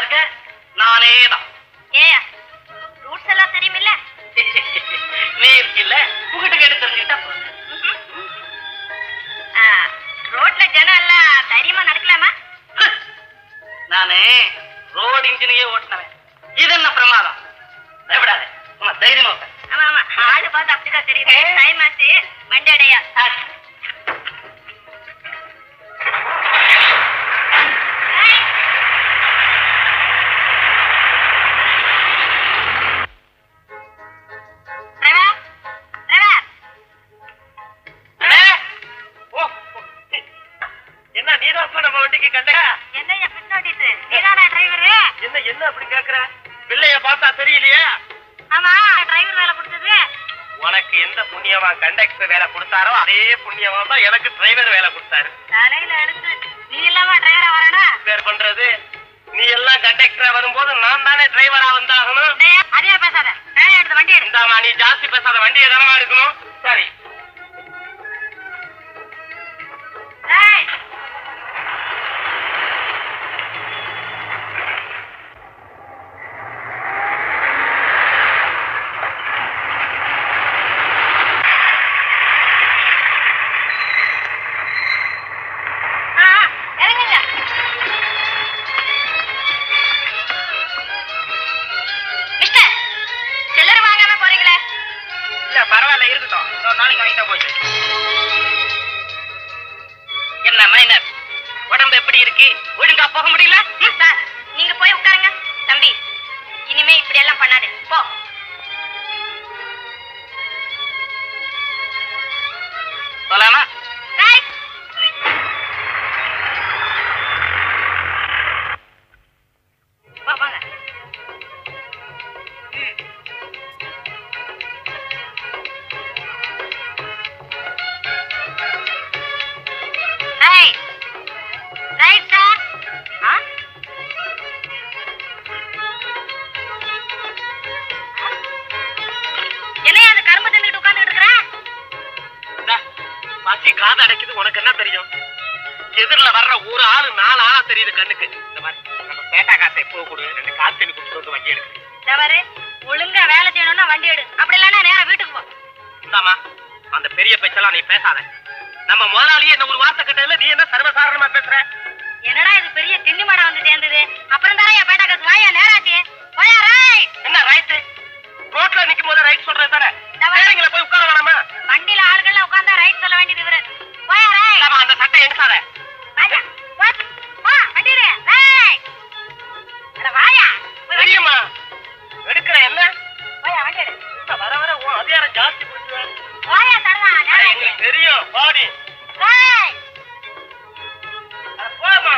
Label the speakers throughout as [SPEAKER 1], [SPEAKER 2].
[SPEAKER 1] இருக்க? நானே தான்.
[SPEAKER 2] ஏயா ரூட்ஸ் எல்லாம் தெரியுமில்ல?
[SPEAKER 1] நீ இருக்குல்ல, உங்ககிட்ட கேட்டு தெரிஞ்சுக்கிட்டா
[SPEAKER 2] ரோட்ல ஜனம் எல்லாம் தைரியமா நடக்கலாமா?
[SPEAKER 1] நானு ரோடு இன்ஜினையே ஓட்டுனவன். இது என்ன பிரமாதம்? பயப்படாத, உன தைரியமா இருக்க.
[SPEAKER 2] ஆமா ஆமா, ஆளு பார்த்து அப்படிதான் தெரியுது. டைம் ஆச்சு, வண்டி அடையா.
[SPEAKER 1] என்ன நீதான் நம்ம வண்டிக்கு கண்ட?
[SPEAKER 2] என்னையா பிட் நோட்டீஸ்? நீதானா டிரைவர்?
[SPEAKER 1] என்ன அப்படி கேக்குற? பிள்ளைய பார்த்தா தெரியலையே?
[SPEAKER 2] ஆமா, டிரைவர் வேலை கொடுத்தது.
[SPEAKER 1] உனக்கு எந்த புண்ணியமா கண்டக்டர் வேலை கொடுத்தாரோ அதே புண்ணியமா தான் எனக்கு டிரைவர் வேலை கொடுத்தாரு.
[SPEAKER 2] தலையில எடுத்து நீ இல்லாம டிரைவரா வரணும்.
[SPEAKER 1] பேர் பண்றது, நீ எல்லாம் கண்டக்டரா வரும்போது நான் தானே டிரைவரா வந்தாகணும்.
[SPEAKER 2] அதே பேசாத, எடுத்து வண்டி எடு.
[SPEAKER 1] இந்தாமா, நீ ஜாஸ்தி பேசாத, வண்டியை தானமா எடுக்கணும். சரி. பரவாயில்ல, இருக்கட்டும், ஒரு நாளைக்கு வாங்கிட்டா போச்சு. என்ன மைனர், உடம்பு எப்படி இருக்கு? ஒழுங்கா போக முடியல?
[SPEAKER 2] சார், நீங்க போய் உட்காருங்க. தம்பி, இனிமே இப்படி எல்லாம் பண்ணாது, போ.
[SPEAKER 1] சொல்லாமா?
[SPEAKER 2] வாங்க.
[SPEAKER 1] காது அடைக்குது, உனக்கு என்ன தெரியும்? எதிரில வர்ற ஒரு ஆளு 4 ஆளா தெரியுது கண்ணுக்கு. இந்த மாதிரி நம்ம பேட்டா காசை எப்போ கொடு, 2 காசு தண்ணி கொடுத்து வண்டி எடுக்கு.
[SPEAKER 2] ஒழுங்கா வேலை செய்யணும்னா வண்டி எடு, அப்படி இல்லைன்னா நேரா வீட்டுக்கு போ.
[SPEAKER 1] இந்தாமா, அந்த பெரிய பேச்செல்லாம் நீ பேசாத. நம்ம முதலாளியே என்ன ஒரு வார்த்தை கிட்ட இல்ல, நீ என்ன சர்வசாதாரணமா பேசுற?
[SPEAKER 2] என்னடா இது பெரிய திண்ணி மாடா வந்து சேர்ந்தது? அப்புறம் தானே என் பேட்டா காசு வாயா நேராச்சு. போயா ரைட்.
[SPEAKER 1] என்ன ரைட்? ரோட்ல நிக்கும் போது ரைட் சொல்றது தானே? வேறங்கள போய் உட்கார வேணாமா?
[SPEAKER 2] வண்டியில ஆளுகள்லாம் உட்கார்ந்தா ரைட் சொல்ல வேண்டியது இவரு. போயா ரைட்.
[SPEAKER 1] ஆமா, அந்த சட்டை எடுக்காத.
[SPEAKER 2] வாயா. வா, வண்டி எடு. ரைட். அட வாயா.
[SPEAKER 1] தெரியுமா? எடுக்கற என்ன?
[SPEAKER 2] போயா வண்டி எடு.
[SPEAKER 1] வர வர ஓ அதிகாரம் ஜாஸ்தி புடிச்சுவே.
[SPEAKER 2] போயா தரவா.
[SPEAKER 1] எனக்கு தெரியும், பாடி.
[SPEAKER 2] ரைட்.
[SPEAKER 1] அட போமா.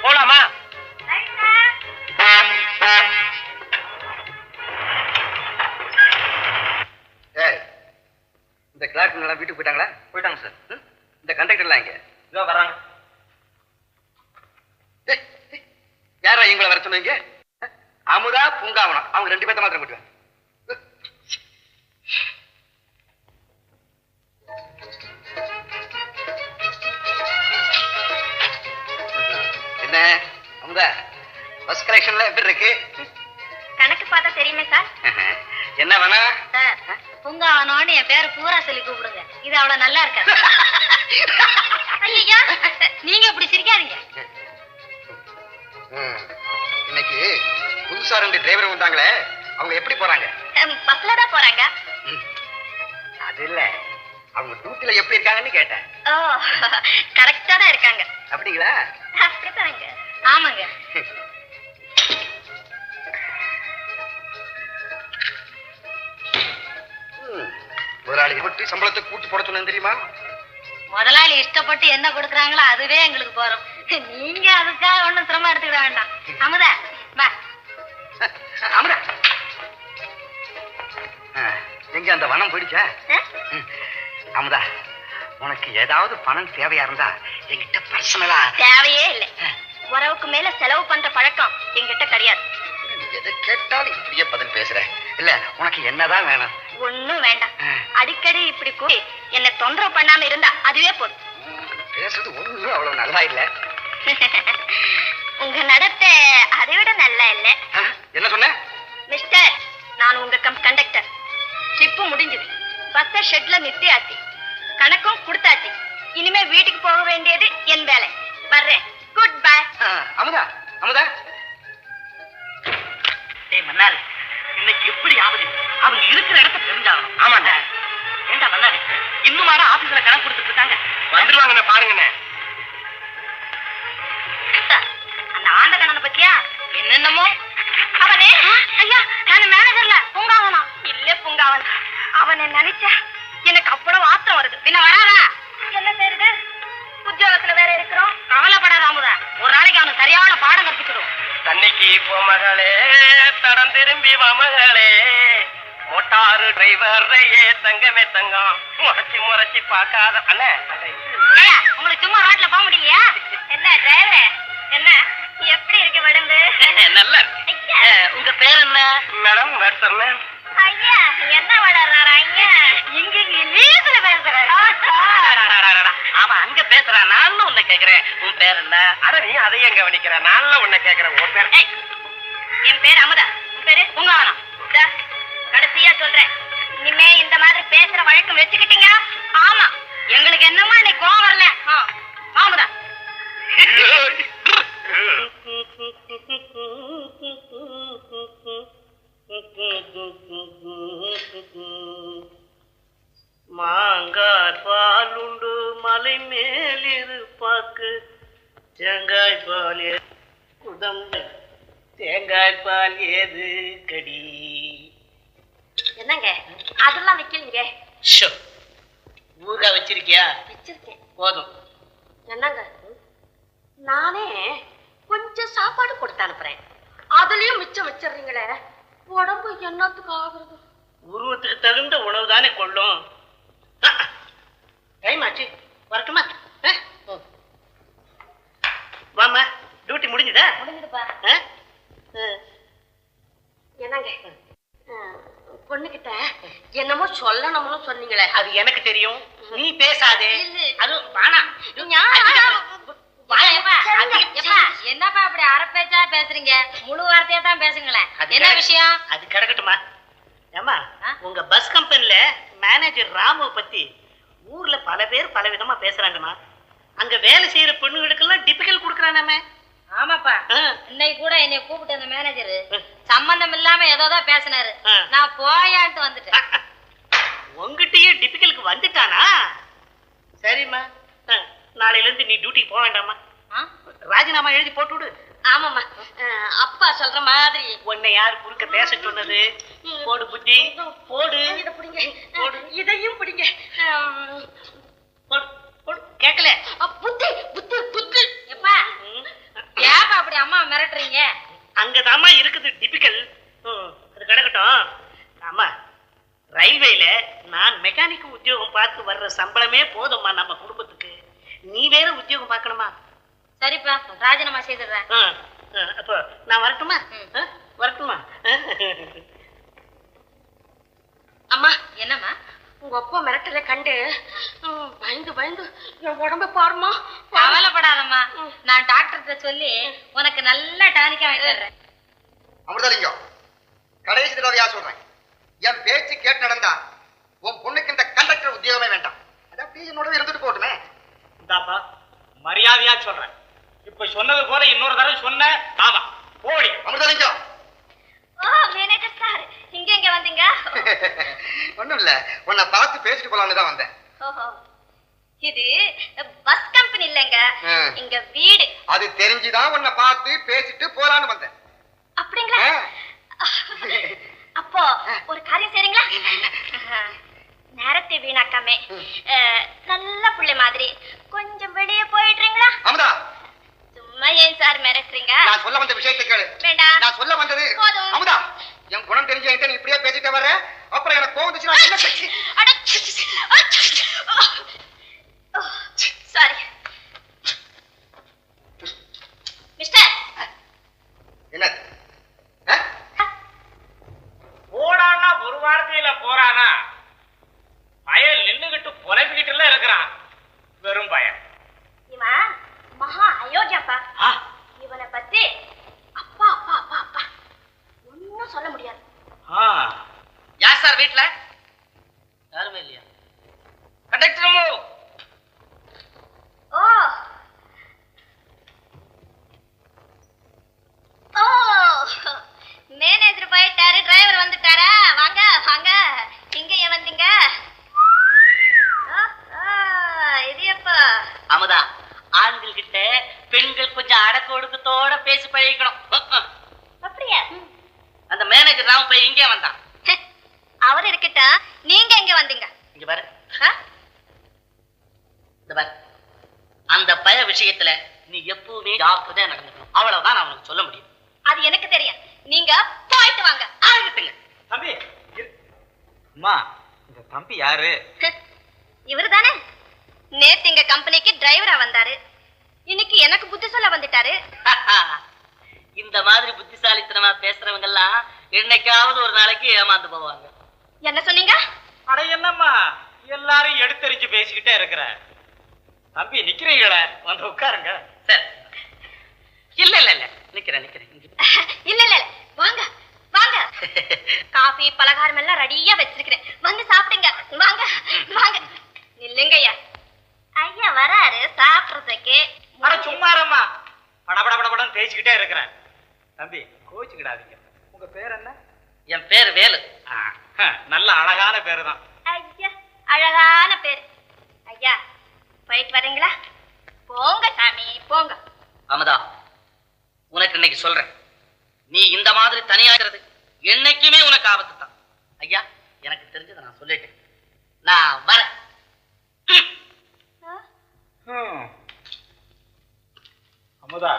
[SPEAKER 1] போலாமா?
[SPEAKER 3] இந்த கிளார்க்குங்களா வீட்டுக்கு போயிட்டாங்களா?
[SPEAKER 1] போயிட்டாங்க சார்.
[SPEAKER 3] இந்த கண்டக்டர்லாம் இங்க
[SPEAKER 1] இதோ வராங்க.
[SPEAKER 3] யாரா இவங்களை வர சொன்னீங்க? அமுதா, பூங்காவனம், அவங்க 2 பேர்த்த மாத்திரம் கூட்டுவேன். என்ன அமுதா, பஸ் கலெக்ஷன்ல எப்படி இருக்கு?
[SPEAKER 2] கணக்கு பார்த்தா தெரியுமே சார்.
[SPEAKER 3] என்ன வேணா
[SPEAKER 2] சார்? பூங்காவனோன்னு என் பேரு பூரா சொல்லி கூப்பிடுங்க. இது அவ்வளவு நல்லா இருக்காது. ஐயா, நீங்க இப்படி சிரிக்காதீங்க.
[SPEAKER 3] இன்னைக்கு புதுசா 2 டிரைவர் வந்தாங்களே, அவங்க எப்படி போறாங்க?
[SPEAKER 2] பஸ்ல தான் போறாங்க.
[SPEAKER 3] அது இல்ல, அவங்க டியூட்டில எப்படி இருக்காங்கன்னு கேட்டேன்.
[SPEAKER 2] ஓ, கரெக்டா தான் இருக்காங்க.
[SPEAKER 3] அப்படிங்களா?
[SPEAKER 2] அப்படித்தாங்க. ஆமாங்க.
[SPEAKER 3] முதலாளி விட்டு சம்பளத்தை கூட்டி போட சொன்னேன் தெரியுமா?
[SPEAKER 2] முதலாளி இஷ்டப்பட்டு என்ன கொடுக்குறாங்களோ அதுவே எங்களுக்கு போறோம். நீங்க அதுக்காக ஒண்ணும் சிரமம் எடுத்துக்கிட வேண்டாம். அமுதா வா.
[SPEAKER 3] அமுதா, எங்க அந்த வனம் போயிடுச்சா? அமுதா, உனக்கு ஏதாவது பணம் தேவையா இருந்தா என்கிட்ட பர்சனலா.
[SPEAKER 2] தேவையே இல்லை. உறவுக்கு மேல செலவு பண்ற பழக்கம் என்கிட்ட கிடையாது.
[SPEAKER 3] எதை கேட்டாலும் இப்படியே பதில் பேசுற. இல்ல, உனக்கு என்னதான் வேணும்?
[SPEAKER 2] ஒண்ணும் வேண்டாம். அடிக்கடி இப்படி கூடி என்ன தொந்தரவு பண்ணாம இருந்தா அதுவே போதும்.
[SPEAKER 3] பேசுறது ஒண்ணும் அவ்வளவு நல்லா இல்ல.
[SPEAKER 2] உங்க நடத்தை அதை விட நல்லா இல்ல.
[SPEAKER 3] என்ன சொன்ன?
[SPEAKER 2] மிஸ்டர், நான் உங்க கண்டக்டர். ட்ரிப்பு முடிஞ்சது. பஸ் ஷெட்ல நிறுத்தியாச்சு. கணக்கும் கொடுத்தாச்சு. இனிமே வீட்டுக்கு போக வேண்டியது என் வேலை. வர்றேன். Good bye.
[SPEAKER 3] அமுதா, அமுதா.
[SPEAKER 1] ஏய் மன்னாரு, இன்னைக்கு எப்படி ஆகுது? அவங்க இருக்கிற இடத்த தெரிஞ்சாகணும். ஆமாண்டா. ஏண்டா மன்னாரு, இன்னுமாடா ஆபீஸ்ல கணக்கு கொடுத்துட்டு இருக்காங்க? வந்துருவாங்கண்ணே, பாருங்கண்ணே.
[SPEAKER 2] அந்த ஆண்ட கண்ணனை பத்தியா என்னென்னமோ அவனே. ஐயா, நான் மேனேஜர்ல பூங்காவனா இல்ல பூங்காவன். அவனை நினைச்சா எனக்கு அவ்வளவு ஆத்திரம் வருது. பின்ன வராதா? என்ன செய்யுது? உத்தியோகத்துல வேற இருக்கிறோம். கவலைப்படாத அமுதா, ஒரு நாளைக்கு அவனுக்கு சரியான பாடம் கற்பிச்சிடும்.
[SPEAKER 1] தன்னைக்கு போ மகளே, தடம் திரும்பி வா மகளே, மோட்டாரு டிரைவரையே தங்கமே தங்கம், முறைச்சி பார்க்காத. அண்ணே,
[SPEAKER 2] உங்களுக்கு சும்மா ரோட்ல போக முடியலையா? என்ன டிரைவர், என்ன எப்படி இருக்கு உடம்பு?
[SPEAKER 1] நல்ல. உங்க பேர் என்ன மேடம்?
[SPEAKER 2] ஐயா, என்ன வளர்றாரா? ஐயா இங்க இங்கிலீஷ்ல பேசுறாரு.
[SPEAKER 1] அவன் அங்க பேசுறான், நான் உன்னை கேக்குறேன். உன் பேர் என்ன? அட நீ அதையும் கவனிக்கிற, நான் உன்னை கேக்குறேன். உன் பேர்?
[SPEAKER 2] என் பேர் அமுதா. உன் பேரு? பூங்காவனம். கடைசியா சொல்றேன், இனிமே இந்த மாதிரி பேசுற வழக்கம் வச்சுக்கிட்டீங்க. ஆமா, எங்களுக்கு என்னமோ இன்னைக்கு கோவம் வரல. அமுதா.
[SPEAKER 1] மாங்காய் பாலுண்டு மலை மேலிரு பாக்கு, தேங்காய் பால் குதம்பு, தேங்காய் பால் ஏது கடி.
[SPEAKER 2] என்னங்க அதெல்லாம் வைக்கலீங்க?
[SPEAKER 1] ஊறுகாய் வச்சிருக்கியா?
[SPEAKER 2] வச்சிருக்கேன்.
[SPEAKER 1] போதும்.
[SPEAKER 2] என்னங்க, நானே கொஞ்சம் சாப்பாடு கொடுத்து அனுப்புறேன், அதுலயும் மிச்சம் வச்சிடுறீங்களே. உடம்பு என்னத்துக்கு ஆகுறது?
[SPEAKER 1] உருவத்துக்கு தகுந்த உணவு தானே கொள்ளும். டைம் ஆச்சு, வரட்டுமா? வாமா, டியூட்டி முடிஞ்சுதா?
[SPEAKER 2] முடிஞ்சுதுப்பா. என்னங்க, பொண்ணுகிட்ட என்னமோ சொல்லணும்னு சொன்னீங்களே,
[SPEAKER 1] அது எனக்கு தெரியும். நீ பேசாதே. அது
[SPEAKER 2] என்னப்பா அப்படி அரப்பேச்சா பேசுறீங்க? முழு வார்த்தையா தான் பேசுங்களேன். என்ன விஷயம்?
[SPEAKER 1] அது கிடக்கட்டுமா? ஏமா, உங்க பஸ் கம்பெனில மேனேஜர் ராமுவை பத்தி ஊர்ல பல பேர் பல விதமா பேசுறாங்கம்மா. அங்க வேலை செய்யற பெண்ணுகளுக்கெல்லாம் டிபிக்கல் கொடுக்கறானே.
[SPEAKER 2] ஆமாப்பா, இன்னைக்கு கூட என்னை கூப்பிட்டு அந்த மேனேஜர் சம்பந்தம் இல்லாம ஏதோதான் பேசினாரு. நான் போயான்ட்டு வந்துட்டேன்.
[SPEAKER 1] உங்ககிட்டயே டிபிக்கலுக்கு வந்துட்டானா? சரிம்மா, நாளையில இருந்து நீ டியூட்டிக்கு போக வேண்டாமா? ராஜினாமா எழுதி போட்டு விடு.
[SPEAKER 2] ஆமாம்மா, அப்பா சொல்ற மாதிரி.
[SPEAKER 1] உன்னை யாரு குறுக்க பேச சொன்னது? போடு புத்தி, போடு.
[SPEAKER 2] இதை பிடிங்க, இதையும் பிடிங்க.
[SPEAKER 1] கேட்கல?
[SPEAKER 2] புத்தி புத்தி புத்தி. எப்பா ஏப்பா அப்படி அம்மா மிரட்டுறீங்க?
[SPEAKER 1] அங்கதாம்மா இருக்குது டிபிக்கல். அது கிடக்கட்டும். ஆமா, ரயில்வேல நான் மெக்கானிக் உத்தியோகம் பார்த்து வர்ற சம்பளமே போதும்மா நம்ம குடும்பத்துக்கு. நீ வேற உத்தியோகம் பார்க்கணுமா?
[SPEAKER 2] சரிப்பா, ராஜினாமா செய்துடுறேன்.
[SPEAKER 1] அப்போ நான் வரட்டுமா? வரட்டுமா?
[SPEAKER 2] அம்மா. என்னம்மா? உங்க அப்பா மிரட்டல கண்டு பயந்து பயந்து என் உடம்ப பாருமா. கவலைப்படாதம்மா, நான் டாக்டர்கிட்ட சொல்லி உனக்கு நல்ல டானிக்கா வாங்கிடுறேன்.
[SPEAKER 3] அமிர்தலிங்கம், கடைசி தடவையா சொல்றேன், என் பேச்சு கேட்டு நடந்தா உன் பொண்ணுக்கு இந்த கண்டக்டர் உத்தியோகமே வேண்டாம். அது அப்படியே என்னோட இருந்துட்டு போட்டுமே.
[SPEAKER 1] இந்தாப்பா, மரியாதையா சொல்றேன். இப்ப சொன்னது போல இன்னொரு தடவை சொன்ன. ஆமா, போடி. அமிர்தலிங்கம்.
[SPEAKER 2] மேனேஜர் சார், இங்க வந்தீங்க?
[SPEAKER 3] ஒண்ணும் இல்ல, உன்னை பார்த்து பேசிட்டு போலான்னு தான் வந்தேன்.
[SPEAKER 2] இது பஸ் கம்பெனி இல்லங்க, இங்க வீடு.
[SPEAKER 3] அது தெரிஞ்சுதான் உன்னை பார்த்து பேசிட்டு போலான்னு வந்தேன்.
[SPEAKER 2] அப்படிங்களா? அப்போ ஒரு காரியம் செய்றீங்களா? நேரத்தை வீணாக்காமே நல்ல புள்ளை மாதிரி கொஞ்சம் வெளியே போயிடுறீங்களா?
[SPEAKER 3] அமுதா,
[SPEAKER 2] சும்மா ஏன் சார் மிரட்டுறீங்க?
[SPEAKER 3] நான் சொல்ல வந்த விஷயத்தை கேளு.
[SPEAKER 2] வேண்டாம்,
[SPEAKER 3] நான் சொல்ல வந்தது அமுதா, என் குணம் தெரிஞ்ச என்கிட்ட நீ இப்படியே பேசிட்டே வர்ற, அப்புறம் எனக்கு கோவம் வந்துச்சுன்னா என்ன செஞ்சு?
[SPEAKER 2] Sorry mister.
[SPEAKER 3] என்ன
[SPEAKER 1] போடான்னா ஒரு வார்த்தையில போறானா? பயல் நின்னுகிட்டு கொலை
[SPEAKER 4] இருக்கிறான் வெறும் பயம்.
[SPEAKER 2] இவன் மகா அயோக்கியாப்பா.
[SPEAKER 1] ஆ,
[SPEAKER 2] இவனை பத்தி அப்பா அப்பா அப்பா அப்பா ஒன்னும் சொல்ல முடியாது.
[SPEAKER 1] ஆ. யார் சார் வீட்டுல? யாருமே இல்லையா? கண்டக்டரமோ?
[SPEAKER 2] ஓ ஓ மேனேஜர் போயிட்டாரு, டிரைவர் வந்துட்டாரா? வாங்க வாங்க, இங்க ஏன் வந்தீங்க? இது எப்ப?
[SPEAKER 1] அமுதா, ஆண்கள் கிட்ட பெண்கள் கொஞ்சம் அடக்க ஒடுக்கத்தோட பேசி பழகிக்கணும்.
[SPEAKER 2] அப்படியா?
[SPEAKER 1] அந்த மேனேஜர் ராம போய் இங்கே வந்தான்.
[SPEAKER 2] அவர் இருக்கட்டா, நீங்க எங்க வந்தீங்க?
[SPEAKER 1] இங்க பாரு, இந்த பாரு, அந்த பய விஷயத்துல நீ எப்பவுமே ஜாக்கிரதையா நடந்துக்கணும். அவ்வளவுதான் நான் உனக்கு சொல்ல முடியும்.
[SPEAKER 2] அது எனக்கு தெரியும், நீங்க போயிட்டு வாங்க.
[SPEAKER 1] ஆகட்டுங்க.
[SPEAKER 4] தம்பி அம்மா, இந்த தம்பி யாரு?
[SPEAKER 2] இவரு தானே நேத்து எங்க கம்பெனிக்கு டிரைவரா வந்தாரு, இன்னைக்கு எனக்கு புத்தி சொல்ல வந்துட்டாரு.
[SPEAKER 1] இந்த மாதிரி புத்திசாலித்தனமா பேசுறவங்க எல்லாம் என்னைக்காவது ஒரு நாளைக்கு ஏமாந்து போவாங்க.
[SPEAKER 2] என்ன சொன்னீங்க?
[SPEAKER 4] அட என்னம்மா எல்லாரும் எடுத்தறிஞ்சு பேசிக்கிட்டே இருக்கிற. தம்பி நிக்கிறீங்களே, வந்து உட்காருங்க.
[SPEAKER 1] சரி. இல்ல இல்ல இல்ல, நிக்கிறேன் நிக்கிறேன்.
[SPEAKER 2] இல்ல இல்ல வாங்க வாங்க, காபி பலகாரம் எல்லாம் ரெடியா வச்சிருக்கிறேன், வந்து சாப்பிடுங்க. வாங்க வாங்க. இல்லைங்க ஐயா, ஐயா வராரு சாப்பிடுறதுக்கு.
[SPEAKER 4] அட சும்மாரம்மா, படபடபடன்னு பேசிக்கிட்டே இருக்கிறேன். தம்பி கோச்சுக்கிடாதீங்க. உங்க பேர் என்ன?
[SPEAKER 1] என் பேர் வேலு.
[SPEAKER 4] நல்ல அழகான பேரு தான்.
[SPEAKER 2] ஐயா அழகான பேரு. ஐயா போயிட்டு வரீங்களா? போங்க சாமி போங்க.
[SPEAKER 1] அமுதா, உனக்கு இன்னைக்கு சொல்றேன், நீ இந்த மாதிரி தனியாகிறது என்னைக்குமே உனக்கு ஆபத்து தான். ஐயா, எனக்கு தெரிஞ்சதை நான் சொல்லிட்டேன், நான் வரேன்.
[SPEAKER 4] அமுதா,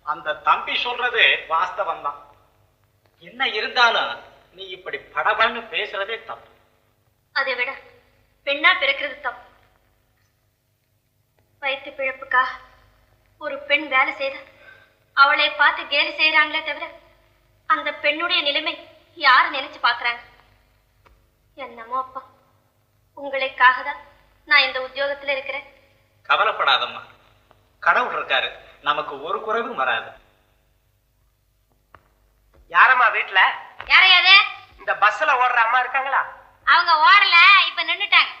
[SPEAKER 4] அந்த தம்பி சொல்றது வாஸ்தவம் தான். என்ன இருந்தாலும் நீ இப்படி படபடன்னு பேசுறதே தப்பு.
[SPEAKER 2] அதை விட பெண்ணா பிறக்கிறது தப்பு. வயிற்று பிழப்புக்கா ஒரு பெண் வேலை செய்த அவளை பார்த்து கேலி செய்யறாங்களே தவிர அந்த பெண்ணுடைய நிலைமை யாரு நினைச்சு பாக்குறாங்க? என்னமோ அப்பா, உங்களுக்காக தான் நான் இந்த உத்தியோகத்துல இருக்கிறேன்.
[SPEAKER 4] கவலைப்படாதம்மா, கடவுள் இருக்காரு, நமக்கு ஒரு குறைவும் வராது. யாரம்மா வீட்டுல?
[SPEAKER 2] யாரையாவது?
[SPEAKER 4] இந்த பஸ்ல ஓடுற அம்மா இருக்காங்களா?
[SPEAKER 2] அவங்க ஓடல, இப்ப நின்னுட்டாங்க.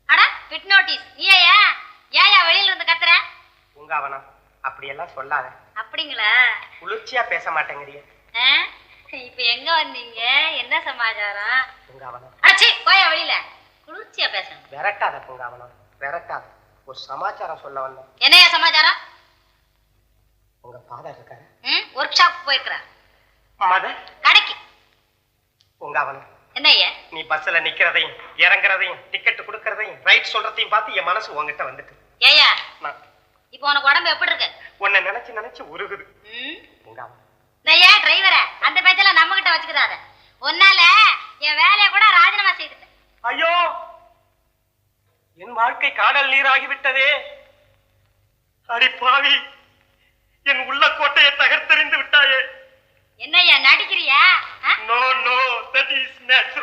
[SPEAKER 2] அட பிட் நோட்டீஸ். நீயா ஏயா வெளியில இருந்து கத்துற?
[SPEAKER 4] பூங்காவனம் அப்படியெல்லாம் சொல்லாத.
[SPEAKER 2] அப்படிங்களா?
[SPEAKER 4] குளிர்ச்சியா பேச மாட்டேங்கிறிய.
[SPEAKER 2] இப்ப எங்க வந்தீங்க? என்ன சமாச்சாரம்?
[SPEAKER 4] பூங்காவனம்
[SPEAKER 2] அச்சி போயா வெளியில, குளிர்ச்சியா பேசணும்.
[SPEAKER 4] விரட்டாத பூங்காவனம், விரட்டாத. ஒரு சமாச்சாரம் சொல்ல வந்தேன்.
[SPEAKER 2] என்னையா சமாச்சாரம்?
[SPEAKER 4] உங்க ஃபாதர் இருக்காரு,
[SPEAKER 2] ஒர்க் ஷாப் போயிருக்கிறார்.
[SPEAKER 4] மதர்
[SPEAKER 2] கடைக்கு.
[SPEAKER 4] பூங்காவனம்,
[SPEAKER 2] என்னய்யா?
[SPEAKER 4] நீ பஸ்ல நிக்கிறதையும் இறங்குறதையும் டிக்கெட் கொடுக்கறதையும் ரைட் சொல்றதையும் பார்த்து என் மனசு உங்ககிட்ட வந்துட்டு.
[SPEAKER 2] ஏயா இப்போ உனக்கு உடம்பு எப்படி இருக்கு?
[SPEAKER 4] உன்னை நினைச்சு நினைச்சு உருகுது.
[SPEAKER 2] டிரைவர அந்த பேச்செல்லாம் நம்ம கிட்ட வச்சுக்கிறாத. உன்னால என் வேலையை கூட ராஜினாமா செய்துட்டேன்.
[SPEAKER 4] ஐயோ, என் வாழ்க்கை காணல் நீராகிவிட்டதே. அடி பாவி, என் உள்ள கோட்டையை தகர்த்தெறிந்து விட்டாயே.
[SPEAKER 2] என்னய்யா நடிக்கிறியா?
[SPEAKER 4] No no, that is natural.